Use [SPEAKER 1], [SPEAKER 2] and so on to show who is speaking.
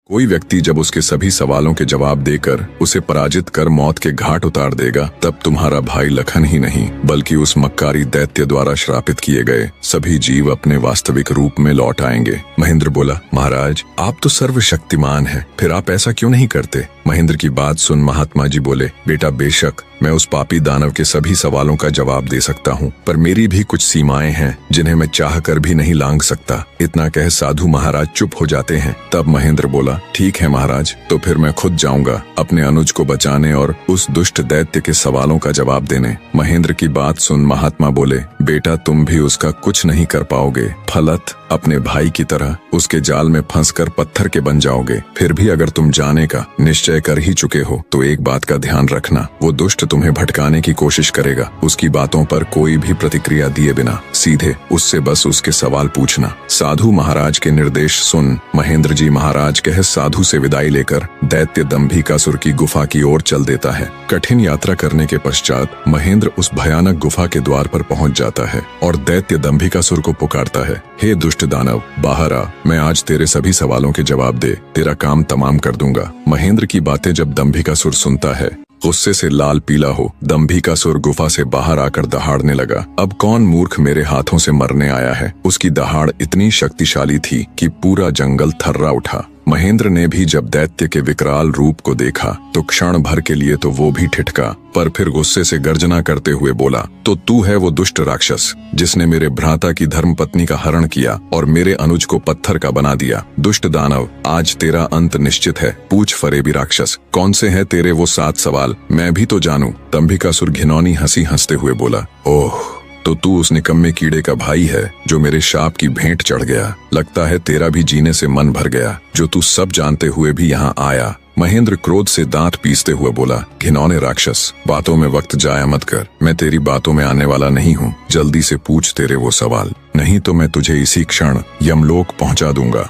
[SPEAKER 1] कोई व्यक्ति जब उसके सभी सवालों के जवाब देकर उसे पराजित कर मौत के घाट उतार देगा, तब तुम्हारा भाई लखन ही नहीं बल्कि उस मक्कारी दैत्य द्वारा श्रापित किए गए सभी जीव अपने वास्तविक रूप में लौट आएंगे। महेंद्र बोला, महाराज आप तो सर्वशक्तिमान हैं, फिर आप ऐसा क्यों नहीं करते? महेंद्र की बात सुन महात्मा जी बोले, बेटा बेशक मैं उस पापी दानव के सभी सवालों का जवाब दे सकता हूँ, पर मेरी भी कुछ सीमाएं हैं जिन्हें मैं चाह कर भी नहीं लांघ सकता। इतना कह साधु महाराज चुप हो जाते हैं। तब महेंद्र बोला, ठीक है महाराज, तो फिर मैं खुद जाऊंगा अपने अनुज को बचाने और उस दुष्ट दैत्य के सवालों का जवाब देने। महेंद्र की बात सुन महात्मा बोले, बेटा तुम भी उसका कुछ नहीं कर पाओगे, फलत अपने भाई की तरह उसके जाल में फंसकर पत्थर के बन जाओगे। फिर भी अगर तुम जाने का निश्चय कर ही चुके हो तो एक बात का ध्यान रखना, वो दुष्ट तुम्हें भटकाने की कोशिश करेगा। उसकी बातों पर कोई भी प्रतिक्रिया दिए बिना सीधे उससे बस उसके सवाल पूछना। साधु महाराज के निर्देश सुन महेंद्र जी महाराज कह साधु से विदाई लेकर दैत्य दंभिकासुर की गुफा की ओर चल देता है। कठिन यात्रा करने के पश्चात महेंद्र उस भयानक गुफा के द्वार पर पहुंच जाता है और दैत्य दंभिकासुर को पुकारता है, हे दुष्ट दानव बाहर आ, मैं आज तेरे सभी सवालों के जवाब दे तेरा काम तमाम कर दूंगा। महेंद्र की बातें जब दंभिकासुर सुनता है, गुस्से से लाल पीला हो दंभिकासुर गुफा से बाहर आकर दहाड़ने लगा। अब कौन मूर्ख मेरे हाथों से मरने आया है? उसकी दहाड़ इतनी शक्तिशाली थी कि पूरा जंगल थर्रा उठा। महेंद्र ने भी जब दैत्य के विकराल रूप को देखा तो क्षण भर के लिए तो वो भी ठिठका, पर फिर गुस्से से गर्जना करते हुए बोला, तो तू है वो दुष्ट राक्षस जिसने मेरे भ्राता की धर्मपत्नी का हरण किया और मेरे अनुज को पत्थर का बना दिया। दुष्ट दानव, आज तेरा अंत निश्चित है। पूछ फरेबी राक्षस, कौन से हैं तेरे वो 7 सवाल, मैं भी तो जानूं। दंभिकासुर घिनौनी हंसी हंसते हुए बोला, ओह तो तू उस निकम्मे कीड़े का भाई है जो मेरे शाप की भेंट चढ़ गया। लगता है तेरा भी जीने से मन भर गया, जो तू सब जानते हुए भी यहाँ आया। महेंद्र क्रोध से दांत पीसते हुए बोला, घिनौने राक्षस, बातों में वक्त जाया मत कर। मैं तेरी बातों में आने वाला नहीं हूँ। जल्दी से पूछ तेरे वो सवाल, नहीं तो मैं तुझे इसी क्षण यमलोक पहुँचा दूंगा।